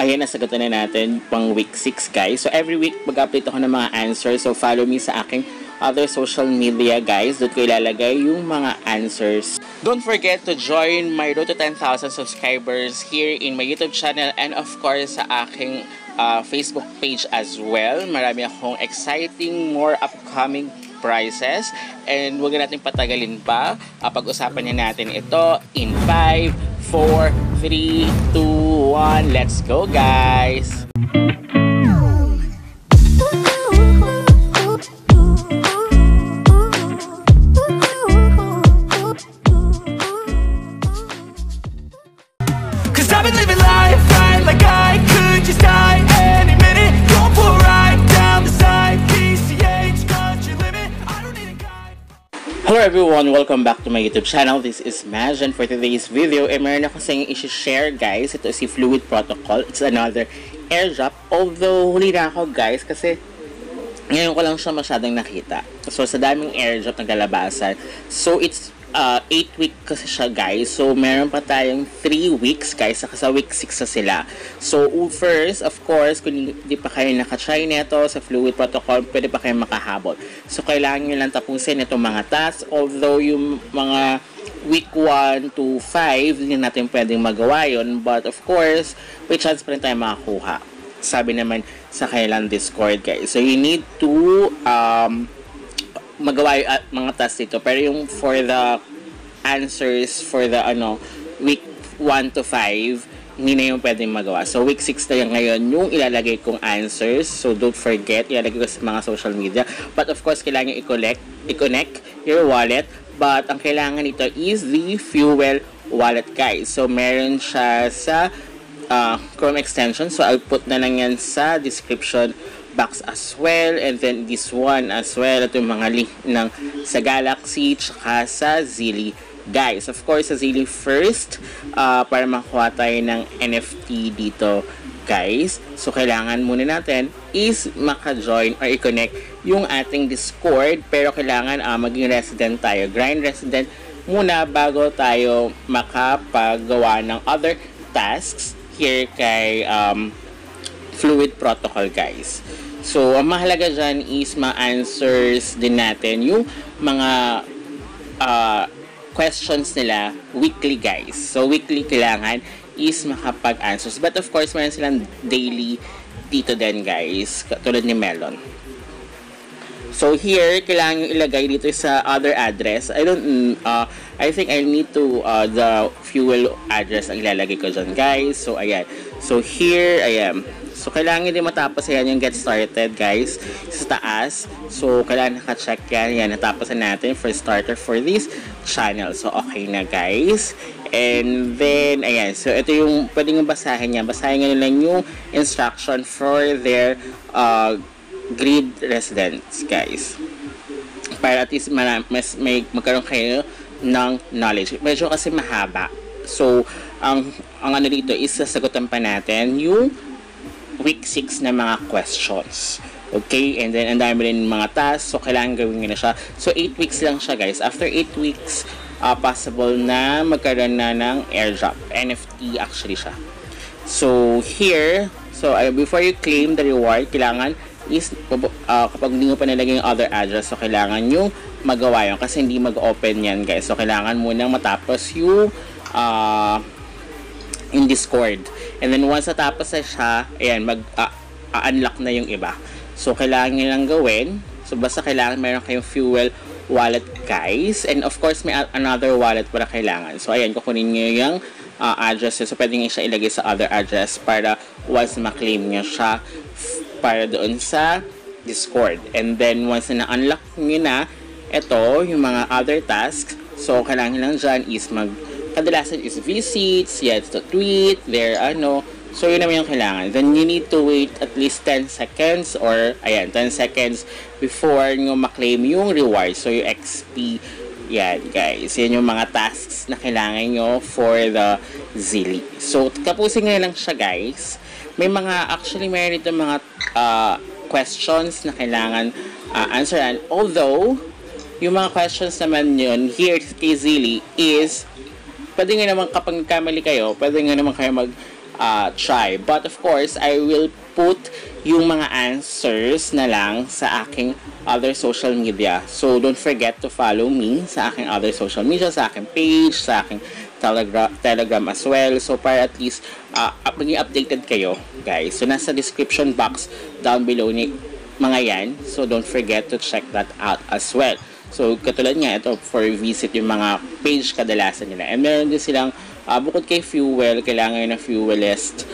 ayan, nasagutan na natin pang week 6, guys. So, every week, mag-update ako ng mga answers. So, follow me sa aking other social media, guys. Doon ko ilalagay yung mga answers. Don't forget to join my road to 10,000 subscribers here in my YouTube channel and, of course, sa aking Facebook page as well. Marami akong exciting, more upcoming prizes. And huwag natin patagalin pa. Pag-usapan na natin ito in 5, 4, 3, 2, 1. Let's go, guys! Hello everyone! Welcome back to my YouTube channel. This is Maj, and for today's video, meron ako sa inyo i-share, guys. Ito si Fluid Protocol. It's another airdrop. Although, huli na ako, guys, kasi ngayon ko lang siya masyadong nakita. So, sa daming airdrop na galabasan. So, it's 8 week kasi siya, guys. So, meron pa tayong 3 weeks, guys. Saka sa week 6 na sila. So, first, of course, kung hindi pa kayo nakatry neto sa Fluid Protocol, pwede pa kayo makahabol. So, kailangan nyo lang tapusin itong mga tasks. Although, yung mga week 1 to 5, hindi natin pwedeng magawa yun. But, of course, may chance pa rin tayo makakuha. Sabi naman sa kailang Discord, guys. So, you need to magawa yung mga tasks dito. Pero yung for the answers for the week 1 to 5, hindi na yung pwedeng magawa. So, week 6 na yan ngayon yung ilalagay kong answers. So, don't forget, ilalagay ko sa mga social media. But, of course, kailangan i-connect your wallet. But, ang kailangan nito is the Fuel wallet, guys. So, meron siya sa Chrome extension. So, I'll put na lang yan sa description box as well, and then this one as well. Ito yung mga link ng sa Galaxy tsaka sa Zili, guys. Of course, sa Zili first para makuha tayo ng NFT dito, guys. So, kailangan muna natin is maka-join or i-connect yung ating Discord, pero kailangan maging resident tayo. Grind resident muna bago tayo makapagawa ng other tasks here kay Fluid Protocol, guys. So, ang mahalaga dyan is ma-answers din natin yung mga questions nila weekly, guys. So, weekly kailangan is makapag-answers. But of course, meron silang daily dito din, guys. Katulad ni Melon. So, here, kailangan yung ilagay dito sa other address. I think I need to, the Fuel address ang ilalagay ko dyan, guys. So, ayan. So, here, ayan. So, kailangan din matapos yan yung get started, guys, sa taas. So, kailangan naka-check yan. Yan, natapos na natin for starter for this channel. So, okay na, guys. And then, ayan. So, ito yung pwede nyo basahin yan. Basahin nyo lang yung instruction for their grid residents, guys. Para at least magkaroon kayo ng knowledge. Medyo kasi mahaba. So, ang ano dito is sasagutan pa natin yung week 6 na mga questions. Okay? And then, ang dami rin mga tasks. So, kailangan gawin nyo na siya. So, 8 weeks lang siya, guys. After 8 weeks, possible na magkaroon na ng airdrop. NFT actually siya. So, here, before you claim the reward, kailangan is, kapag hindi mo pa nilagay yung other address, so, kailangan nyo magawa yun. Kasi hindi mag-open yan, guys. So, kailangan munang matapos yung in Discord. And then once natapos na siya, ayan, mag-unlock na yung iba. So, kailangan nyo lang gawin. So, basta kailangan meron kayong Fuel wallet, guys. And of course, may another wallet para kailangan. So, ayan, kukunin nyo yung address. So, pwede nyo siya ilagay sa other address para once ma-claim nyo siya para doon sa Discord. And then, once na na-unlock nyo na, ito, yung mga other tasks. So, kailangan lang dyan is kadalasan is visits, yes, to tweet, so yun naman yung kailangan. Then you need to wait at least 10 seconds or, 10 seconds before nyo maklaim yung reward. So yung XP, yan, guys. Yan yung mga tasks na kailangan nyo for the Zili. So, tapusin nyo lang siya, guys. May actually mayroon dito mga questions na kailangan answeran. Although, yung mga questions naman yun, here kay Zili is, pwede nga naman kapag nagkamali kayo, pwede nga naman kayo try. But of course, I will put yung mga answers na lang sa aking other social media. So, don't forget to follow me sa aking other social media, sa aking page, sa aking Telegram as well. So, para at least maging updated kayo, guys. So, nasa description box down below ni mga yan. So, don't forget to check that out as well. So, katulad nga, ito for visit yung mga page kadalasan nila. And meron din silang, bukod kay Fuel, kailangan na Fuelist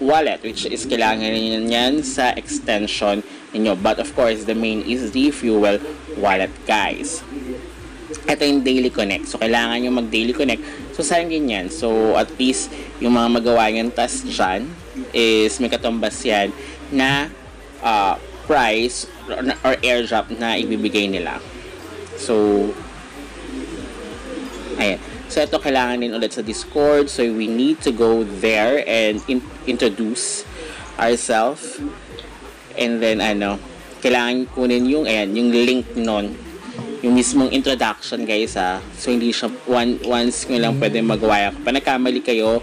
wallet, which is kailangan yan sa extension ninyo. But of course, the main is the Fuel wallet, guys. Ito yung Daily Connect. So, kailangan nyo mag-Daily Connect. So, saan din yan? So, at least, yung mga magawa nyo task dyan is may katumbas yan na price or airdrop na ibibigay nila. So, ayan. So, ito kailangan din ulit sa Discord. So, we need to go there and introduce ourselves. And then, kailangan kunin yung, ayan, yung link nun. Yung mismong introduction, guys, ha. So, hindi siya, once nyo lang pwede magawa. Kapag nagkamali kayo,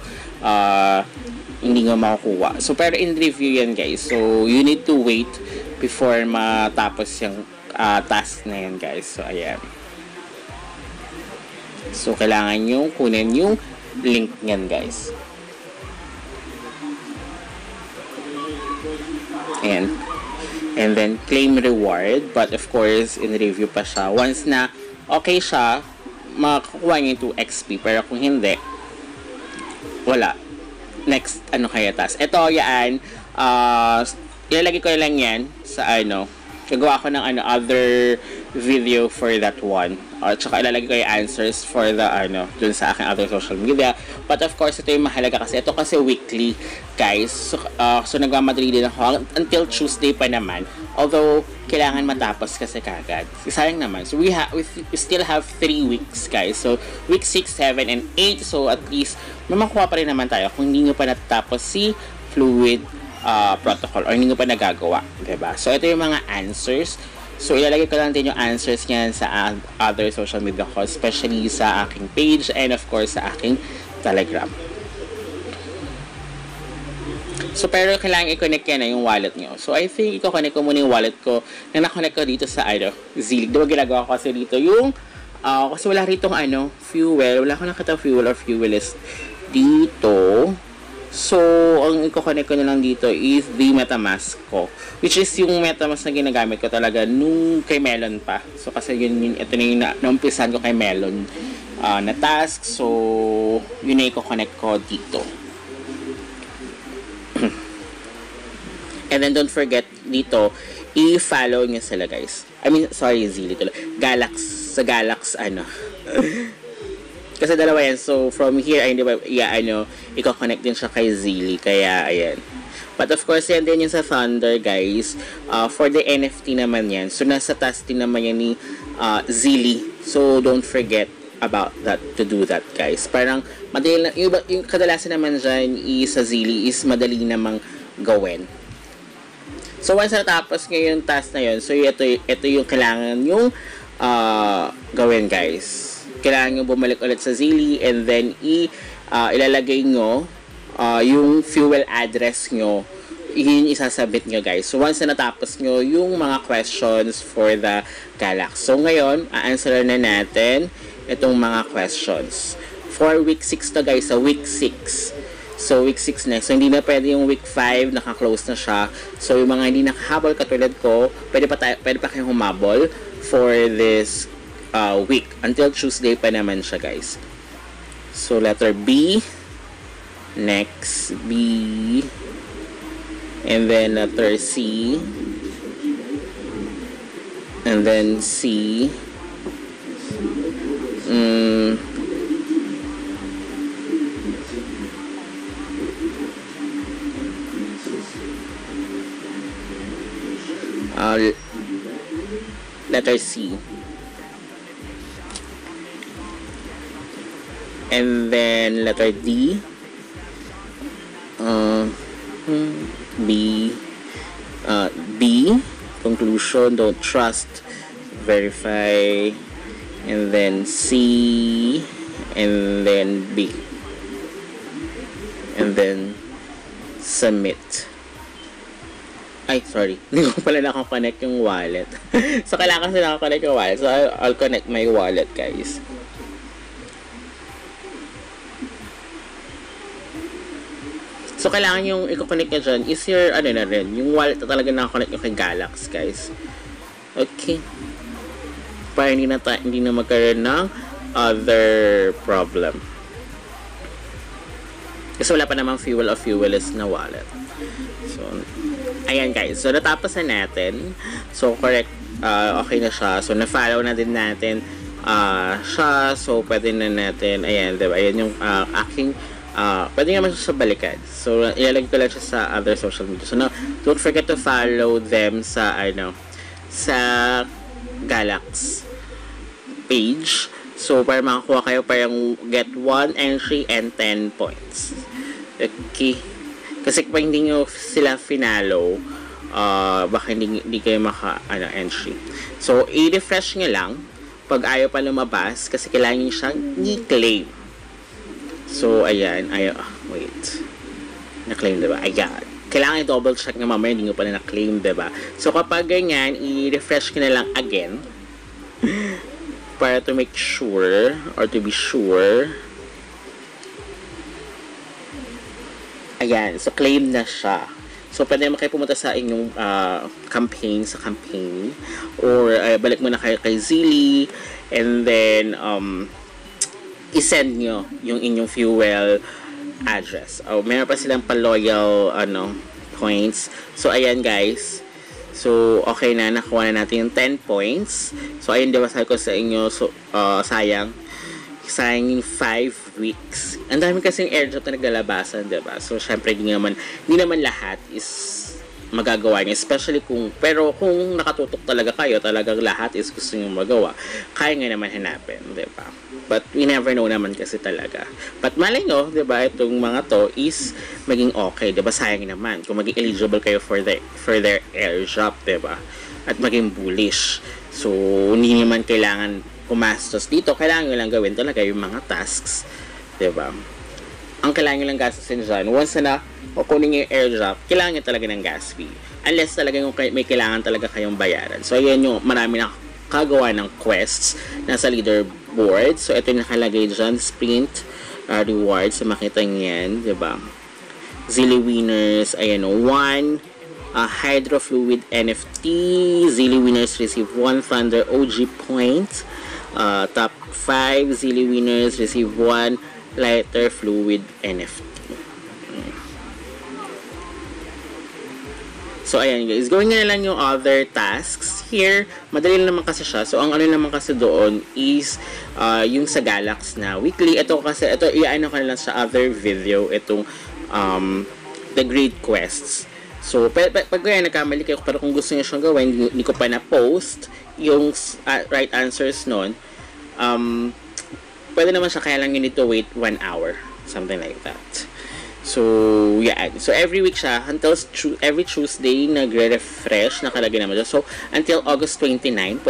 hindi nga makukuha. So, pero in review yan, guys. So, you need to wait before matapos yung task na yan, guys. So, ayan. So, kailangan nyo kunin yung link nyan, guys. Ayan. And then, claim reward. But, of course, in review pa siya. Once na okay siya, makakuha nyo yung 2 XP. Pero kung hindi, wala. Next, kaya task? Ito, yan. Ilalagay ko lang yan sa gagawa ko ng other video for that one. At saka ilalagay ko yung answers for the dun sa aking other social media. But of course, ito yung mahalaga kasi ito kasi weekly, guys. So nagmamadali din ako until Tuesday pa naman. Although kailangan matapos kasi kagad. Sayang naman. So we still have 3 weeks, guys. So week 6, 7 and 8. So at least may makuha pa rin naman tayo kung hindi nyo pa natatapos si Fluid protocol or hindi nyo pa nagagawa, diba? So ito yung mga answers. So ilalagay ko lang din yung answers niyan sa other social media ko, especially sa aking page and of course sa aking Telegram. So pero kailangan i-connect yan na yung wallet nyo. So I think i-connect ko muna yung wallet ko na na-connect ko dito sa Zelig. Diba ginagawa ko kasi dito yung kasi wala rito fuel. Wala akong nakita fuel or Fuelist dito. So, ang i-connect ko na lang dito is the MetaMask ko. Which is yung MetaMask na ginagamit ko talaga nung kay Melon pa. So, kasi ito na yung naumpisan ko kay Melon na task. So, yun na i-connect ko dito. And then, don't forget dito, i-follow nyo sila, guys. I mean, sorry, Zili tuloy. Sa Galax, Kasi dalawa yan. So, from here, i-connect din siya kay Zili. Kaya, ayan. But, of course, yan din yung sa Thunder, guys. For the NFT naman yan. So, nasa task din naman yan ni Zili. So, don't forget about that, to do that, guys. Parang, madali lang, yung kadalasan naman dyan sa Zili is madali namang gawin. So, once natapos ngayon yung task na yun, so, ito yung kailangan yung gawin, guys. Kailangan nyo bumalik ulit sa Zili and then ilalagay nyo yung fuel address nyo. Yun isasabit nyo, guys. So, once na natapos nyo yung mga questions for the Galax. So, ngayon, a-answer na natin itong mga questions. For week 6 to, guys. So, week 6. So, week 6 next. So, hindi na pwede yung week 5. Naka-close na siya. So, yung mga hindi nakahabol katulad ko, pwede pa kayong humabol for this week. Until Tuesday pa naman siya, guys. So, letter B. Next, B. And then, letter C. And then, C. Letter C. And then letter D. B. B. Conclusion. Don't trust. Verify. And then C. And then B. And then submit. Ay, sorry. Hindi ko pala nakakonect yung wallet. So, kailangan kasi nakakonect yung wallet. So, I'll connect my wallet, guys. So, kailangan yung i-connect nyo dyan is your, ano na rin, yung wallet na talaga nakakonect nyo kay Galax, guys. Okay. Para hindi na magkaroon ng other problem. Kasi wala pa namang fuel-of-fuelless na wallet. So, ayan guys. So, natapos na natin. So, correct. Okay na siya. So, na-follow na din natin siya. So, pwede na natin. Ayan, diba? Ayan yung aking pwede naman siya sa balikan. So, ilalagay ko lang siya sa other social media. So, don't forget to follow them sa, sa Galax page. So, para makakuha kayo parang get 1 entry and 10 points. Okay. Kasi kung hindi nyo sila finalo, baka hindi kayo entry. So, i-refresh nyo lang pag ayaw pa lumabas kasi kailangan nyo siyang i-claim. So, ayan. Wait. Na-claim, diba? Ayan. Kailangan i-double check nga mamaya, hindi nyo pala na-claim, diba? So, kapag ganyan, i-refresh nyo na lang again. Para to make sure, or to be sure. Ayan. So, claim na siya. So, pwede naman kayo pumunta sa inyong campaign, or balik mo na kayo kay Zili, and then, i-send nyo yung inyong fuel address. Meron pa silang pa-loyal points. So, ayan guys. So, okay na. Nakuha na natin yung 10 points. So, ayun, diba sabi ko sa inyo, so, sayang yung 5 weeks. Ang dami kasing airdrop na naglalabasan, diba? So, syempre, hindi naman lahat is magagawa niya, especially kung nakatutok talaga kayo, talagang lahat is gusto nyo magawa, kaya nga naman hanapin, diba? But we never know naman kasi talaga. But malay nyo, diba, itong mga to is maging okay, diba? Sayang naman kung maging eligible kayo for their airdrop, diba? At maging bullish. So, hindi naman kailangan kumastos dito, kailangan nyo lang gawin talaga yung mga tasks, diba? Ang kailangan nyo lang gastusin dyan, once na kukunin nyo yung airdrop, kailangan nyo talaga ng gas fee. Unless talaga yung may kailangan talaga kayong bayaran. So, ayan yung marami na kagawa ng quests nasa leaderboard. So, ito yung nakalagay dyan, sprint rewards. So, makita nyo yan, diba? Zilly winners, ayan o, 1 Hydro Fluid NFT. Zilly winners receive 1 Thunder OG point. Top 5 Zilly winners receive 1 Lighter Fluid NFT. So, ayan guys. Gawin nyo na lang yung other tasks. Here, madali naman kasi siya. So, ang naman kasi doon is yung sa Galax na weekly. Ito iano ko na lang sa other video. Itong the Great Quests. So, pag kaya nagkamali kayo, pero kung gusto nyo siyang gawin, hindi ko pa na-post yung right answers nun. Pwede naman siya, kaya lang you need to wait 1 hour. Something like that. So, yeah. So, every week siya, every Tuesday, nagre-refresh, nakalagay naman siya. So, until August 29,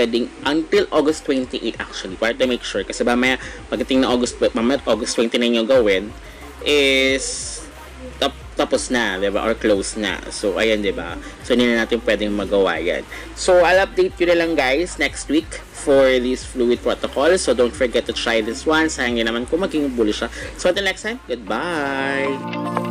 until August 28 actually, para to make sure. Kasi mamaya, pagdating na August 29 yung gawin, is, tapos na, diba? Or close na. So, ayan, diba? So, hindi na natin pwedeng magawa yan. So, I'll update you na lang, guys, next week for this fluid protocol. So, don't forget to try this one. Sayang naman kung maging bullish siya. So, until next time, goodbye!